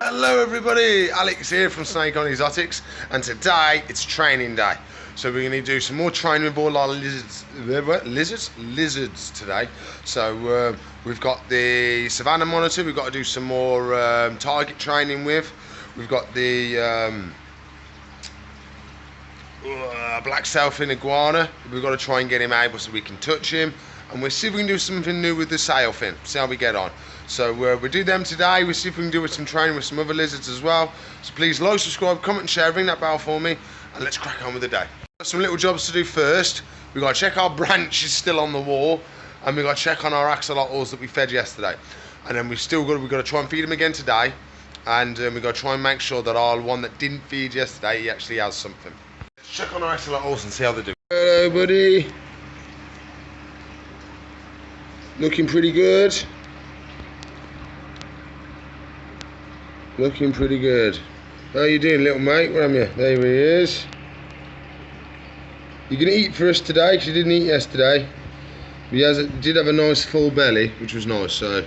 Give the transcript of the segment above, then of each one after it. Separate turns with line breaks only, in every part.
Hello everybody, Alex here from Snake on Exotics, and today it's training day. So we're going to do some more training with all our lizards today. So we've got the Savannah monitor, we've got to do some more target training with. We've got the black sailfin iguana, we've got to try and get him able so we can touch him. And we'll see if we can do something new with the sailfin, see how we get on. So we'll do them today. We'll see if we can do with some training with some other lizards as well. So please like, subscribe, comment and share, ring that bell for me, and let's crack on with the day. Got some little jobs to do first. We've got to check our branch is still on the wall, and we've got to check on our axolotls that we fed yesterday. And then we've got to try and feed them again today, and we've got to try and make sure that our one that didn't feed yesterday, he actually has something. Let's check on our axolotls and see how they do. Hello buddy. Looking pretty good. Looking pretty good. How you doing, little mate? Where am you? There he is. You're going to eat for us today because you didn't eat yesterday. He did have a nice full belly, which was nice, so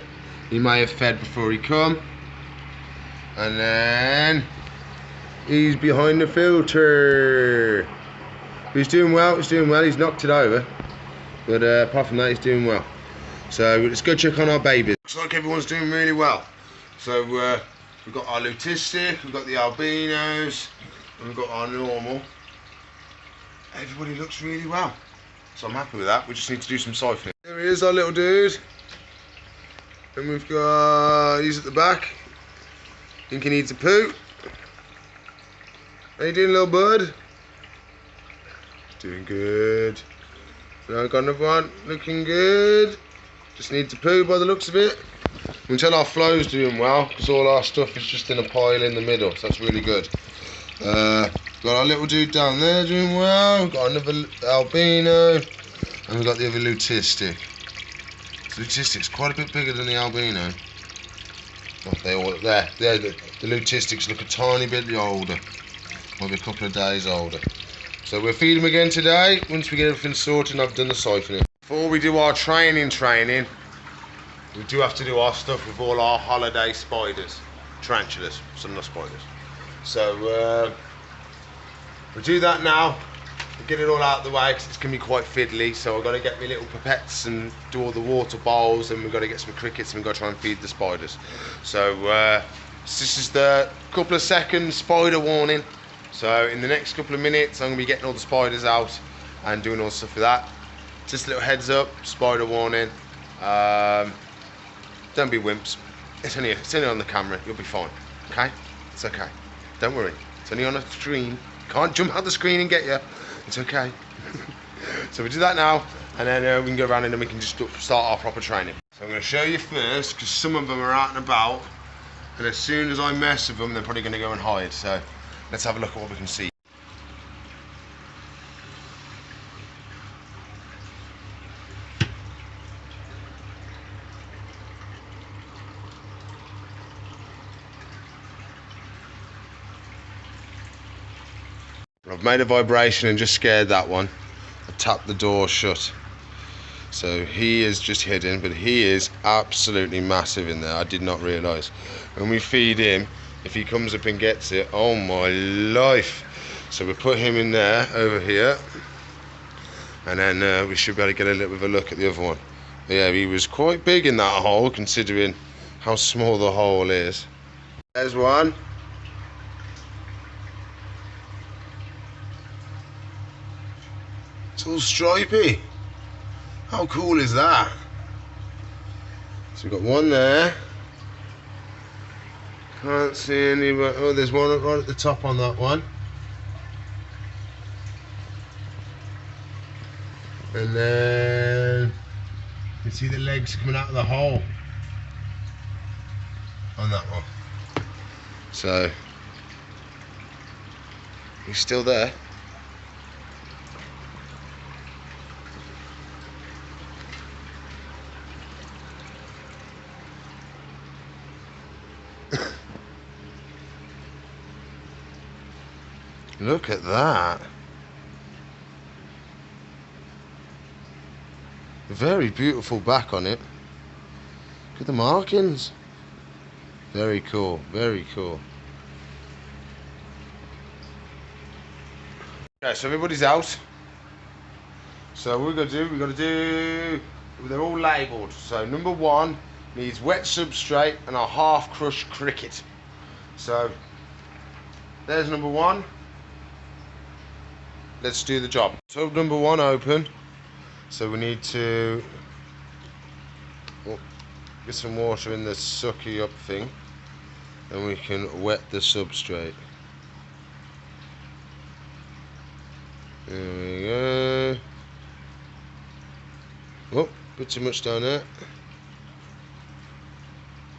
he may have fed before he come. And then he's behind the filter. He's doing well, he's knocked it over. But apart from that, he's doing well. So let's go check on our babies. Looks like everyone's doing really well. So we've got our lutistic, we've got the albinos, and we've got our normal. Everybody looks really well. So I'm happy with that. We just need to do some siphoning. There he is, our little dude. And we've got, he's at the back. Think he needs a poo. How you doing, little bud? Doing good. So I've got another one, looking good. Just needs a poo by the looks of it. We can tell our flow's doing well because all our stuff is just in a pile in the middle, so that's really good. Got our little dude down there doing well. We've got another albino, and we've got the other lutistic. The lutistic's quite a bit bigger than the albino. Oh, they all there. The lutistics look a tiny bit older, maybe a couple of days older. So we'll feed them again today once we get everything sorted and I've done the siphoning. Before we do our training, we do have to do our stuff with all our holiday spiders, tarantulas, some not spiders. So we'll do that now. We'll get it all out of the way because it's going to be quite fiddly. So I've got to get my little pipettes and do all the water bowls, and we've got to get some crickets and we've got to try and feed the spiders. So this is the couple of seconds spider warning. So in the next couple of minutes I'm going to be getting all the spiders out and doing all the stuff with that. Just a little heads up, spider warning. Don't be wimps. It's only on the camera. You'll be fine. Okay? It's okay. Don't worry. It's only on a screen. Can't jump out the screen and get you. It's okay. So we do that now, and then we can go around and then we can just start our proper training. So I'm going to show you first because some of them are out and about, and as soon as I mess with them, they're probably going to go and hide. So let's have a look at what we can see. I've made a vibration and just scared that one. I tapped the door shut. So he is just hidden, but he is absolutely massive in there. I did not realise. When we feed him, if he comes up and gets it, oh my life. So we put him in there, over here. And then we should be able to get a little bit of a look at the other one. But yeah, he was quite big in that hole, considering how small the hole is. There's one. It's all stripy. How cool is that? So we've got one there. Can't see any, but oh, there's one right at the top on that one. And then you can see the legs coming out of the hole on that one. So he's still there. Look at that. Very beautiful back on it. Look at the markings. Very cool, very cool. Okay, so everybody's out. So what we're gonna do, they're all labelled. So number 1 needs wet substrate and a half crushed cricket. So there's number 1. Let's do the job. Tub number 1 open. So we need to get some water in the sucky up thing, and we can wet the substrate. There we go. Oh, bit too much down there.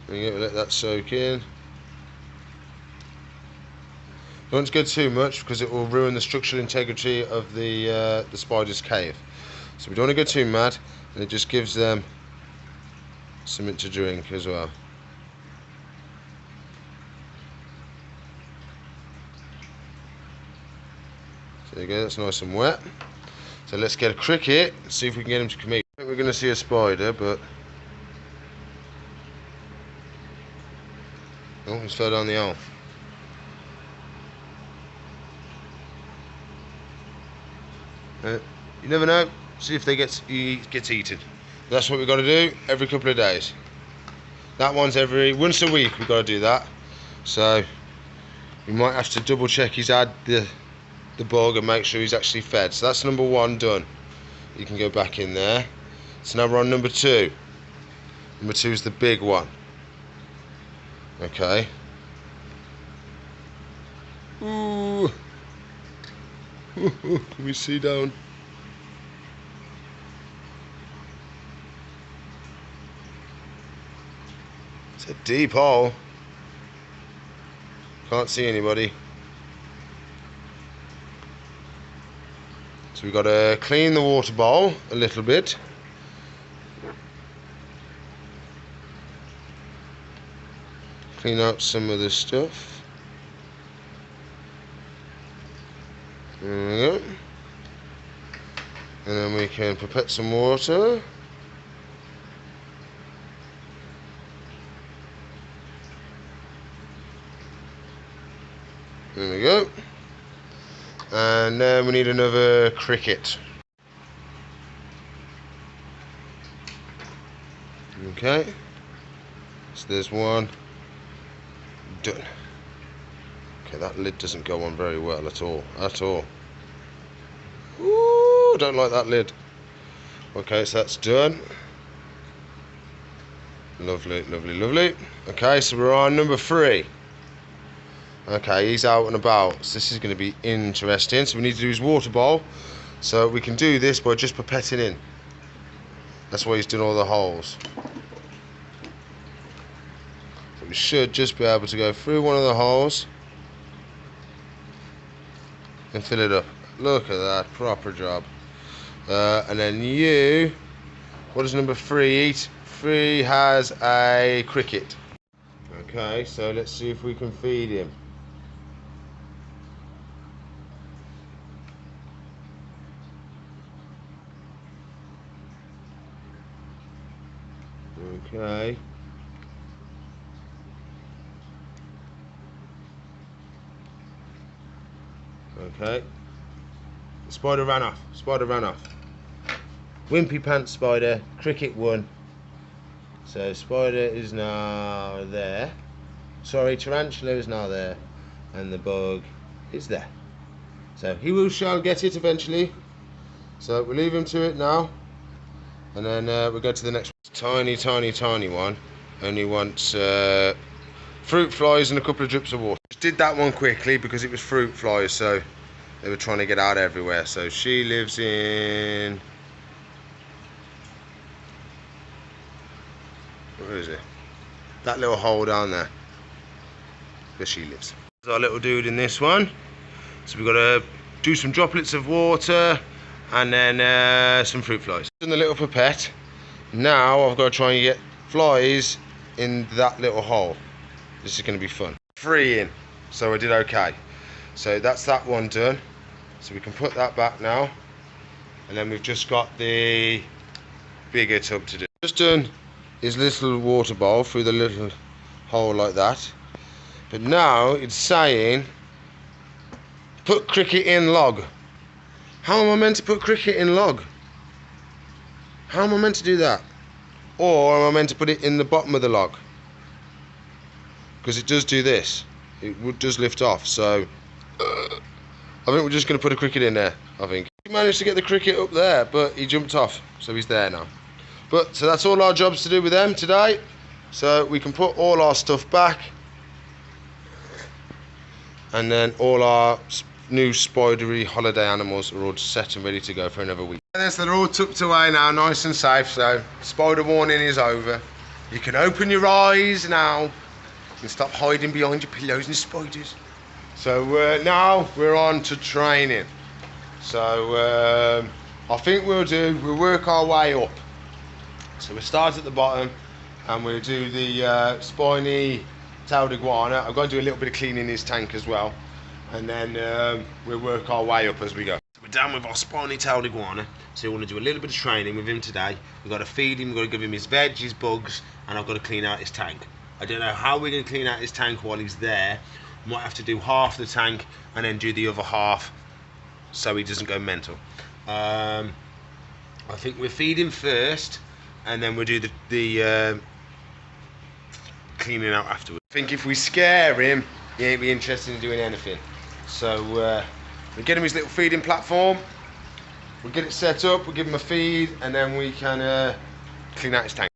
There you go, let that soak in. Don't go too much because it will ruin the structural integrity of the spider's cave. So we don't want to go too mad, and it just gives them something to drink as well. So there you go, that's nice and wet. So let's get a cricket, see if we can get him to come eat. I think we're going to see a spider, but oh, he's fell down the hole. You never know. See if he gets eaten. That's what we've got to do every couple of days. That one's once a week. We've got to do that. So we might have to double check he's had the bug and make sure he's actually fed. So that's number 1 done. You can go back in there. So now we're on number 2. Number 2 is the big one. Okay. Ooh. Can we see down? It's a deep hole. Can't see anybody. So we've got to clean the water bowl a little bit. Clean out some of this stuff. There we go. And then we can pipette some water. There we go. And then we need another cricket. Okay. So there's one. Done. Okay, that lid doesn't go on very well at all. Ooh, don't like that lid. Okay, so that's done. Lovely, lovely, lovely. Okay, so we're on number 3. Okay, he's out and about, so this is going to be interesting. So we need to do his water bowl. So we can do this by just pipetting in. That's why he's doing all the holes. So we should just be able to go through one of the holes and fill it up. Look at that, proper job. And then you, what does number 3 eat? 3 has a cricket. Okay, so let's see if we can feed him. Okay. Okay. The spider ran off. Wimpy pants spider, cricket won. So spider is now there. Sorry, tarantula is now there. And the bug is there. So he shall get it eventually. So we'll leave him to it now. And then we'll go to the next one. Tiny, tiny, tiny one. Only wants fruit flies and a couple of drips of water. Just did that one quickly because it was fruit flies, so they were trying to get out everywhere. So she lives in... where is it? That little hole down there. Where she lives. There's our little dude in this one. So we've got to do some droplets of water and then some fruit flies. In the little pipette. Now I've got to try and get flies in that little hole. This is going to be fun. 3 in, so I did okay. So that's that one done. So we can put that back now. And then we've just got the bigger tub to do. Just done his little water bowl through the little hole like that. But now it's saying put cricket in log. How am I meant to put cricket in log? How am I meant to do that? Or am I meant to put it in the bottom of the log? Because it does do this. It does lift off. So I think we're just going to put a cricket in there. I think he managed to get the cricket up there, but he jumped off, so he's there now. But so that's all our jobs to do with them today. So we can put all our stuff back, and then all our new spidery holiday animals are all set and ready to go for another week. And so they're all tucked away now, nice and safe. So spider warning is over. You can open your eyes now and stop hiding behind your pillows and spiders. So now we're on to training. So I think we'll work our way up. So we'll start at the bottom and we'll do the spiny tailed iguana. I'm going to do a little bit of cleaning his tank as well, and then we'll work our way up as we go. We're down with our spiny tailed iguana, so we want to do a little bit of training with him today. We've got to feed him, we've got to give him his veg, his bugs, and I've got to clean out his tank. I don't know how we're going to clean out his tank while he's there. Might have to do half the tank and then do the other half so he doesn't go mental. I think we'll feed him first and then we'll do the cleaning out afterwards. I think if we scare him, he ain't be interested in doing anything. So we'll get him his little feeding platform, we'll get it set up, we'll give him a feed, and then we can clean out his tank.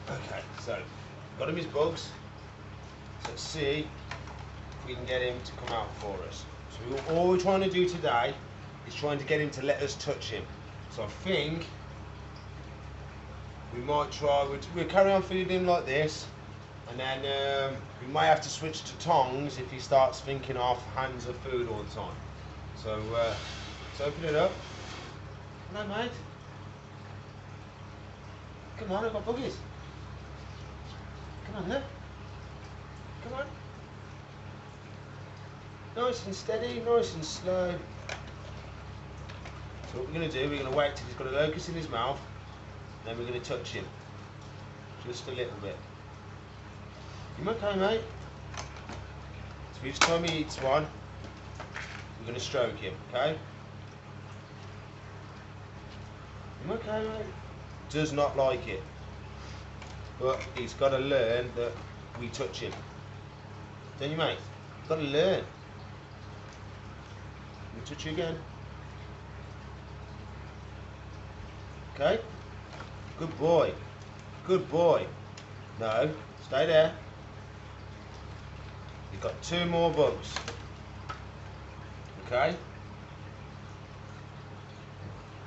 Okay, so got him his bugs. So let's see if we can get him to come out for us. So all we're trying to do today is trying to get him to let us touch him. So I think we might try, we'll carry on feeding him like this, and then we might have to switch to tongs if he starts thinking our hands are food all the time. So let's open it up. Hello mate. Come on, I've got buggies. Come on there. Come on. Nice and steady, nice and slow. So what we're going to do, we're going to wait till he's got a locust in his mouth, then we're going to touch him. Just a little bit. You okay, mate? So each time he eats one, we're going to stroke him, okay? You okay, mate? Does not like it. But he's got to learn that we touch him. Don't you, mate? He's got to learn. We'll touch you again. Okay? Good boy. Good boy. No, stay there. You've got 2 more bugs. Okay?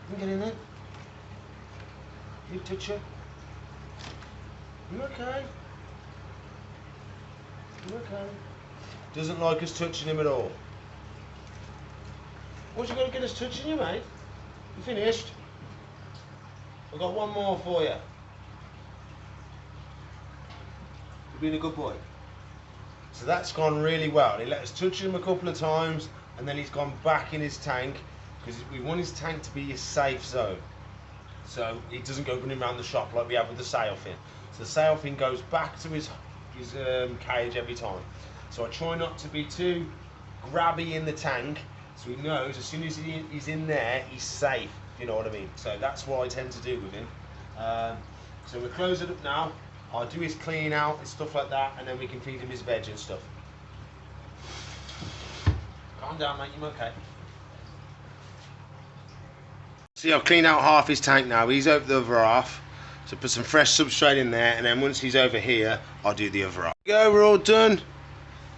You get in there. You touch her. You okay? You okay? Doesn't like us touching him at all. What you got to get us touching you, mate? You finished? I've got one more for you. You've been a good boy. So that's gone really well. He let us touch him a couple of times and then he's gone back in his tank because we want his tank to be a safe zone. So he doesn't go running around the shop like we have with the sail fin. So the sail fin goes back to his cage every time. So I try not to be too grabby in the tank, so he knows as soon as he's in there, he's safe. You know what I mean? So that's what I tend to do with him. So we'll close it up now. I'll do his clean out and stuff like that, and then we can feed him his veg and stuff. Calm down, mate. You okay? See, I've cleaned out half his tank now. He's over the other half. So put some fresh substrate in there, and then once he's over here, I'll do the other half. Go, we're all done.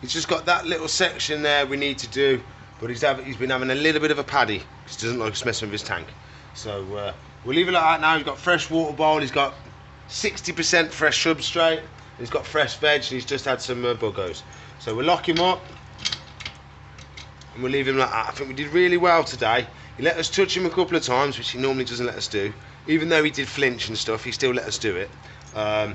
He's just got that little section there we need to do, but he's been having a little bit of a paddy because he doesn't like us messing with his tank. So we'll leave it like that now. He's got fresh water bowl, he's got 60% fresh substrate, he's got fresh veg, and he's just had some buggos. So we'll lock him up and we'll leave him like that. I think we did really well today. He let us touch him a couple of times, which he normally doesn't let us do. Even though he did flinch and stuff, he still let us do it. I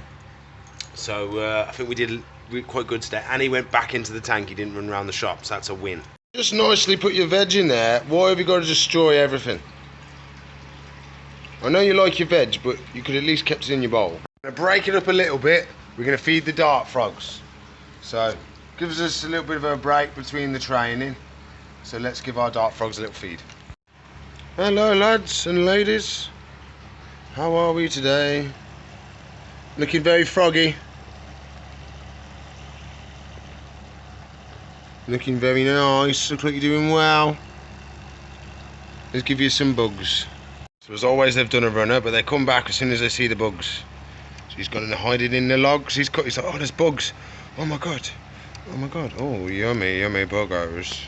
think we did quite good today, and he went back into the tank. He didn't run around the shop, so that's a win. Just nicely put your veg in there. Why have you got to destroy everything? I know you like your veg, but you could at least kept it in your bowl. I'm going to break it up a little bit we're going to feed the dart frogs. So gives us a little bit of a break between the training. So let's give our dart frogs a little feed. Hello lads and ladies. How are we today? Looking very froggy. Looking very nice. Looks like you're doing well. Let's give you some bugs. So as always they've done a runner, but they come back as soon as they see the bugs. So he's gone and hiding in the logs. He's like, oh, there's bugs. Oh my god. Oh my god. Oh, yummy, yummy buggers.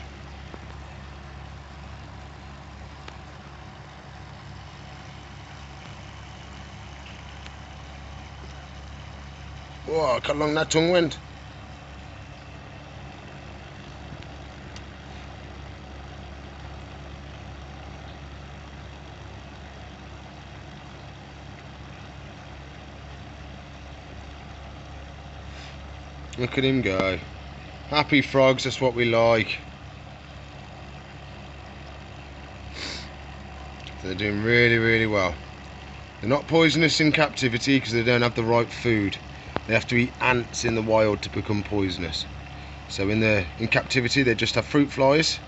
Whoa, look how long that tongue went. Look at him go. Happy frogs, that's what we like. They're doing really, really well. They're not poisonous in captivity because they don't have the right food. They have to eat ants in the wild to become poisonous. So in captivity they just have fruit flies,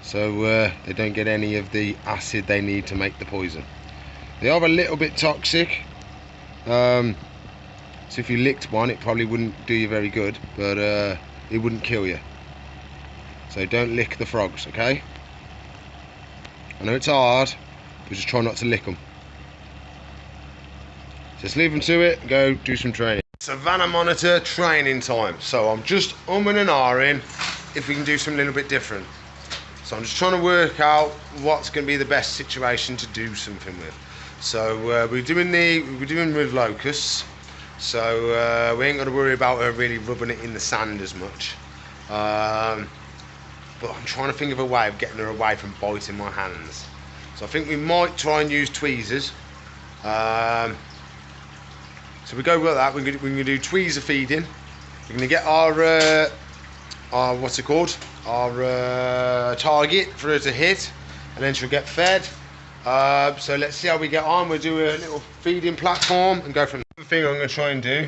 so they don't get any of the acid they need to make the poison. They are a little bit toxic. So if you licked one, it probably wouldn't do you very good, but it wouldn't kill you. So don't lick the frogs, okay? I know it's hard, but just try not to lick them. Just leave them to it and go do some training. Savannah monitor training time. So I'm just umming and ahhing if we can do something a little bit different. So I'm just trying to work out what's going to be the best situation to do something with. So we're doing with locusts. So we ain't got to worry about her really rubbing it in the sand as much. But I'm trying to think of a way of getting her away from biting my hands. So I think we might try and use tweezers. So we go with that. We're going to do tweezer feeding. We're going to get our what's it called? Our target for her to hit, and then she'll get fed. So let's see how we get on. We'll do a little feeding platform and go from there. The thing I'm going to try and do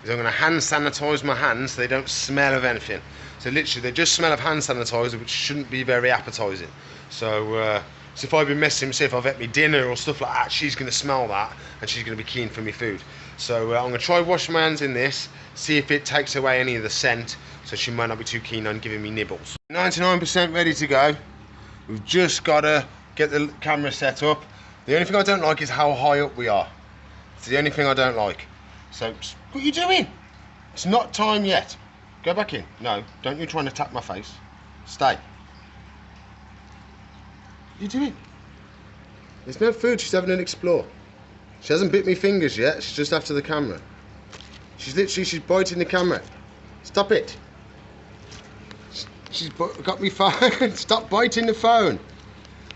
is I'm going to hand sanitize my hands so they don't smell of anything. So literally they just smell of hand sanitizer, which shouldn't be very appetizing. So if I've been messing, say if I've ate me dinner or stuff like that, she's going to smell that and she's going to be keen for me food. So I'm going to try wash my hands in this, see if it takes away any of the scent, so she might not be too keen on giving me nibbles. 99% ready to go. We've just got to get the camera set up. The only thing I don't like is how high up we are. It's the only thing I don't like. So, what are you doing? It's not time yet. Go back in. No, don't you try and attack my face. Stay. What are you doing? There's no food, she's having an explore. She hasn't bit me fingers yet, she's just after the camera. She's biting the camera. Stop it. She's got me phone. Stop biting the phone.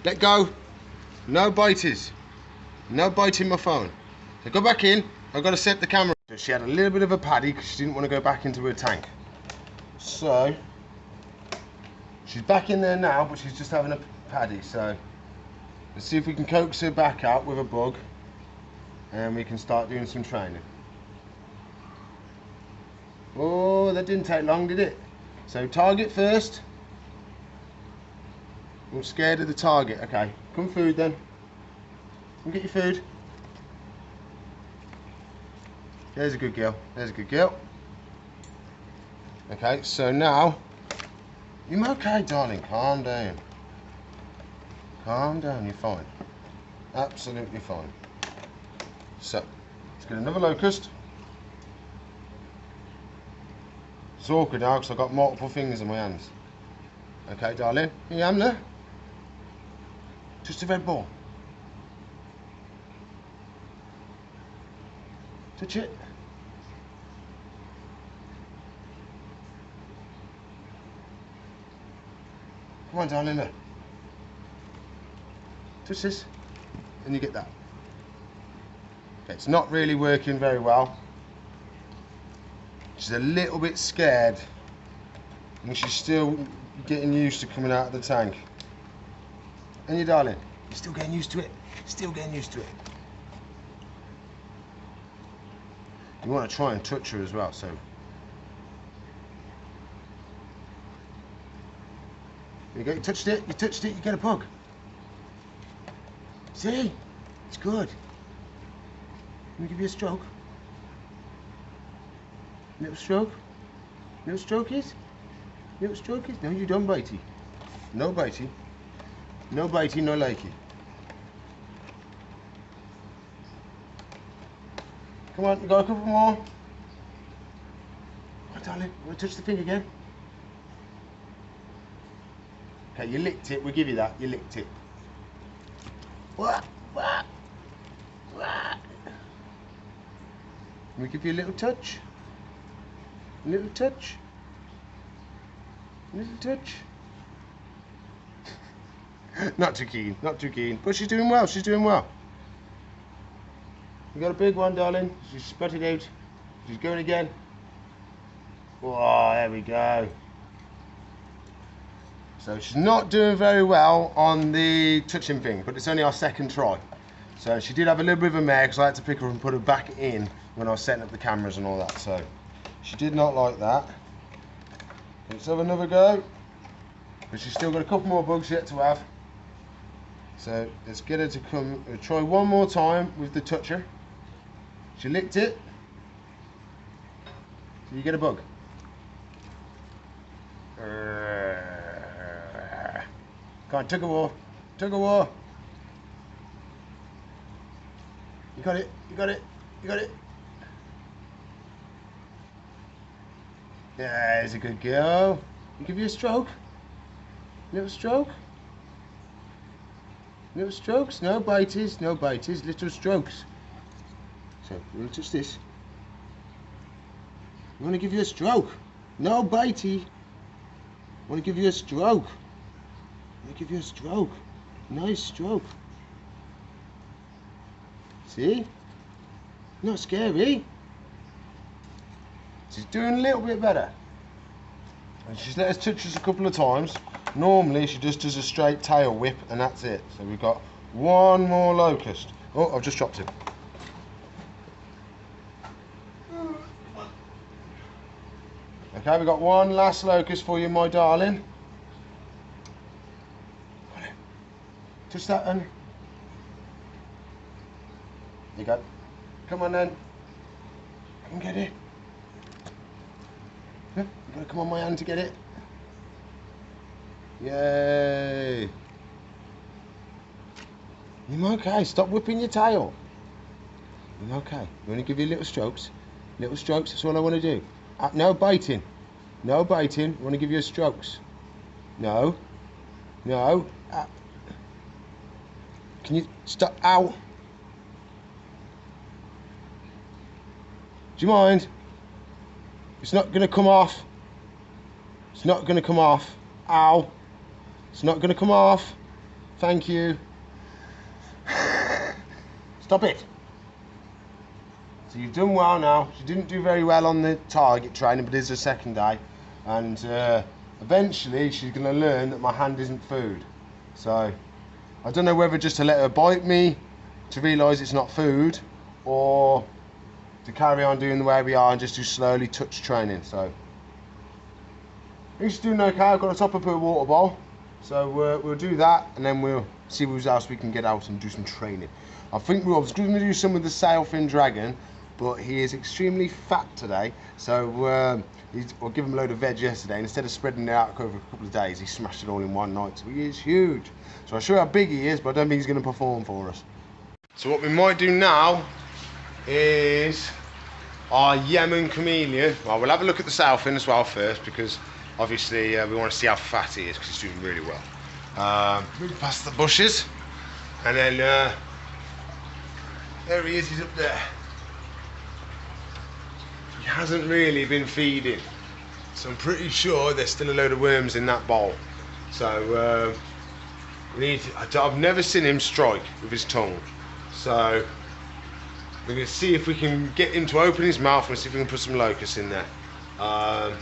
Let go. No biters. No biting my phone. So go back in. I've got to set the camera. So she had a little bit of a paddy because she didn't want to go back into her tank. So she's back in there now, but she's just having a paddy. So let's see if we can coax her back out with a bug, and we can start doing some training. Oh, that didn't take long, did it? So target first. I'm scared of the target. Okay, come food then. Come get your food. There's a good girl. There's a good girl. Okay, so now, you okay, darling? Calm down. Calm down, you're fine. Absolutely fine. So, let's get another locust. It's awkward now because I've got multiple fingers in my hands. Okay, darling. Here I am there. Just a red ball. Touch it. Come on, darling, look. Touch this, and you get that. Okay, it's not really working very well. She's a little bit scared, and she's still getting used to coming out of the tank. And you, darling, you're still getting used to it. Still getting used to it. You want to try and touch her as well, so. There you go, you touched it, you get a bug. See? It's good. Let me give you a stroke. Little stroke. Little strokies. Little strokies. No, you don't bitey. No bitey. No bitey, no likey. Come on, you got a couple more. Oh, darling, want to touch the thing again? Okay, you licked it. We'll give you that. You licked it. What? What? What? Let me give you a little touch. A little touch. A little touch. Not too keen. Not too keen. But she's doing well. She's doing well. We got a big one, darling. She's sputted out. She's going again. Oh, there we go. So she's not doing very well on the touching thing, but it's only our second try. So she did have a little bit of a mare because I had to pick her up and put her back in when I was setting up the cameras and all that. So she did not like that. Let's have another go. But she's still got a couple more bugs yet to have. So let's get her to come. We'll try one more time with the toucher. She licked it. So you get a bug. Come on, tug of war. Tug of war. You got it. You got it. You got it. There's a good girl. You give you a stroke. Little stroke. Little strokes. No bites. No bites. Little strokes. So, you want to touch this? I want to give you a stroke. No bitey. I want to give you a stroke. I want to give you a stroke. Nice stroke. See? Not scary. She's doing a little bit better. And she's let us touch us a couple of times. Normally she just does a straight tail whip and that's it. So we've got one more locust. Oh, I've just dropped him. Okay, we've got one last locust for you, my darling. Touch that one. There you go. Come on then. Come and get it. You've got to come on my hand to get it. Yay. You're okay. Stop whipping your tail. You're okay. I'm going to give you little strokes. Little strokes, that's all I want to do. No biting. No biting. I want to give you strokes. No. No. Can you stop? Ow. Do you mind? It's not going to come off. It's not going to come off. Ow. It's not going to come off. Thank you. Stop it. So you've done well now. She didn't do very well on the target training, but it's her second day. And eventually she's going to learn that my hand isn't food. So I don't know whether just to let her bite me to realise it's not food, or to carry on doing the way we are and just do slowly touch training. So I think she's doing okay. I've got a top up her water bowl, so we'll do that and then we'll see what else we can get out and do some training. I think I was going to do some with the sailfin dragon, but he is extremely fat today, so I'll give him a load of veg yesterday, and instead of spreading it out over a couple of days, he smashed it all in one night. So he is huge. So I'll show you how big he is, but I don't think he's going to perform for us. So what we might do now is our Yemen Chameleon. Well, we'll have a look at the sailfin as well first, because obviously we want to see how fat he is, because he's doing really well. Move past the bushes, and then there he is, he's up there. He hasn't really been feeding, so I'm pretty sure there's still a load of worms in that bowl. So I've never seen him strike with his tongue, so we're going to see if we can get him to open his mouth and see if we can put some locusts in there. I'm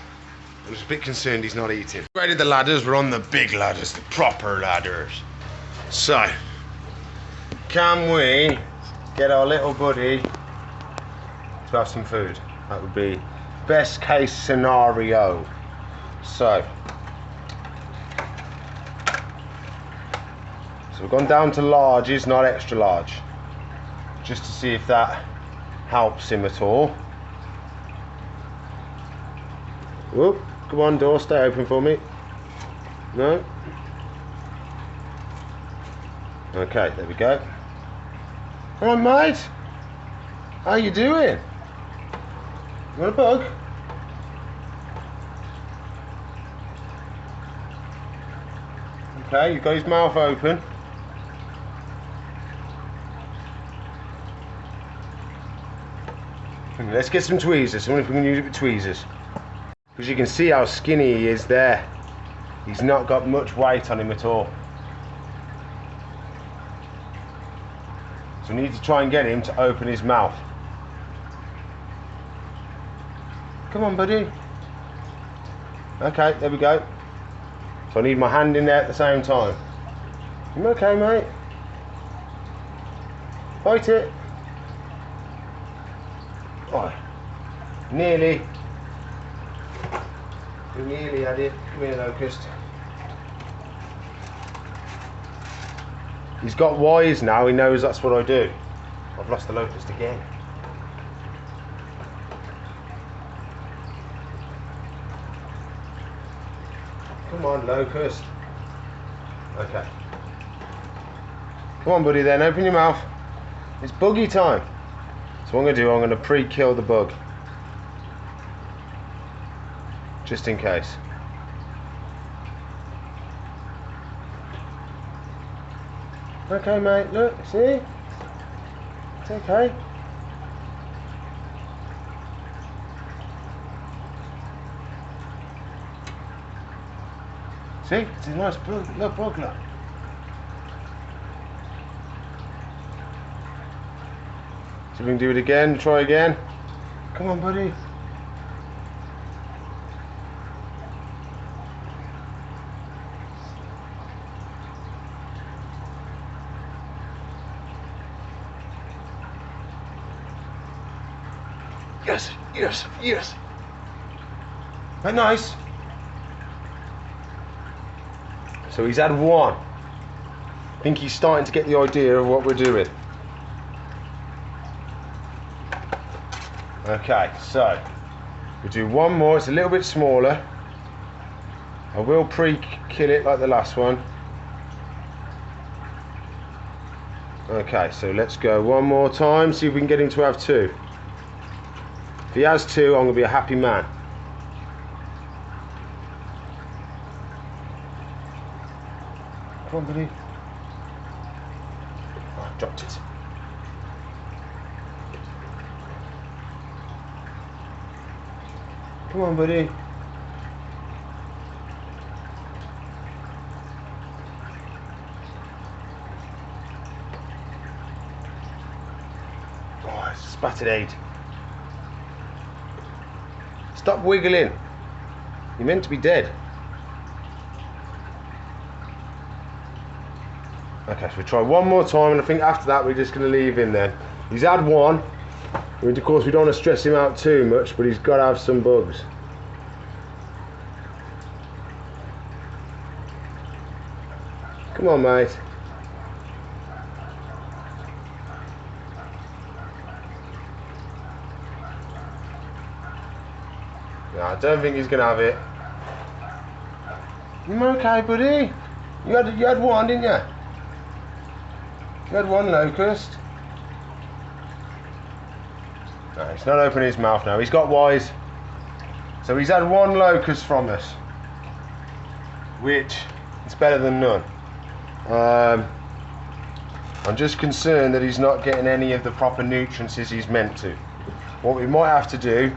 just a bit concerned he's not eating. Ready the ladders, we're on the big ladders, the proper ladders. So, can we get our little buddy to have some food. That would be best case scenario. So we've gone down to larges, not extra large, just to see if that helps him at all. Whoop, come on, door, stay open for me. No? Okay, there we go. Come on, mate. How you doing? You want a bug? Okay, he's got his mouth open. Let's get some tweezers. I wonder if we can use it with tweezers. Because you can see how skinny he is there. He's not got much weight on him at all. So we need to try and get him to open his mouth. Come on, buddy. Okay, there we go. So I need my hand in there at the same time. You okay, mate? Bite it. Oh, nearly. We nearly had it. Come here, Locust. He's got wise now. He knows that's what I do. I've lost the Locust again. Come on, Locust. Okay. Come on, buddy, then. Open your mouth. It's buggy time. So what I'm going to do, I'm going to pre-kill the bug. Just in case. Okay, mate, look, see? It's okay. See? It's a nice bug, look, bug, look. So we can do it again, try again. Come on, buddy. Yes, yes, yes. But nice. So he's had one. I think he's starting to get the idea of what we're doing. Okay, so we'll do one more. It's a little bit smaller. I will pre-kill it like the last one. Okay, so let's go one more time, see if we can get him to have two. If he has two, I'm going to be a happy man. Come on, buddy. Oh, I dropped it. Come on, buddy. Oh, it's spattered eight. Stop wiggling. You're meant to be dead. Okay, so we try one more time, and I think after that we're just going to leave him then. He's had one. Of course, we don't want to stress him out too much, but he's got to have some bugs. Come on, mate. No, I don't think he's going to have it. You okay, buddy? You had one, didn't you? You had one, Locust. No, he's not opening his mouth now. He's got wise. So he's had one Locust from us, which is better than none. I'm just concerned that he's not getting any of the proper nutrients as he's meant to. What we might have to do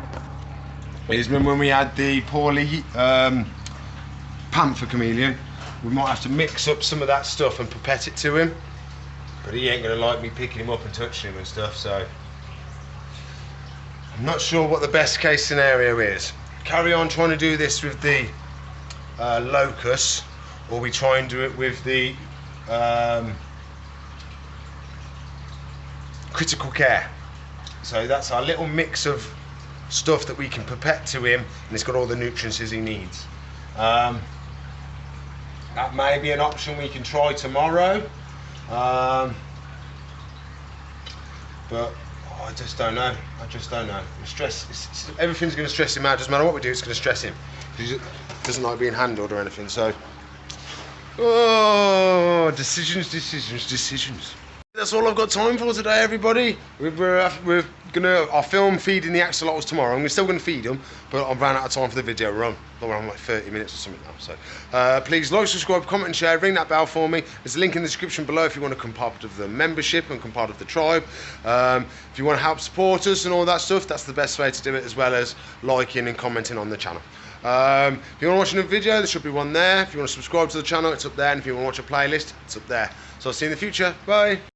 is when we had the poorly panther chameleon, we might have to mix up some of that stuff and pipette it to him. But he ain't going to like me picking him up and touching him and stuff, so I'm not sure what the best case scenario is. Carry on trying to do this with the locust, or we try and do it with the critical care. So that's our little mix of stuff that we can pipette to him, and it's got all the nutrients he needs. That may be an option we can try tomorrow, but I just don't know. Everything's going to stress him out. Doesn't matter what we do, it's going to stress him. He doesn't like being handled or anything. So, decisions. That's all I've got time for today, everybody. I'll film feeding the axolotls tomorrow. I'm still gonna feed them, but I've ran out of time for the video. We're on like 30 minutes or something now. So please like, subscribe, comment, and share. Ring that bell for me. There's a link in the description below if you want to become part of the membership and become part of the tribe. If you want to help support us and all that stuff, that's the best way to do it, as well as liking and commenting on the channel. If you want to watch another video, there should be one there. If you want to subscribe to the channel, it's up there. And if you want to watch a playlist, it's up there. So I'll see you in the future. Bye.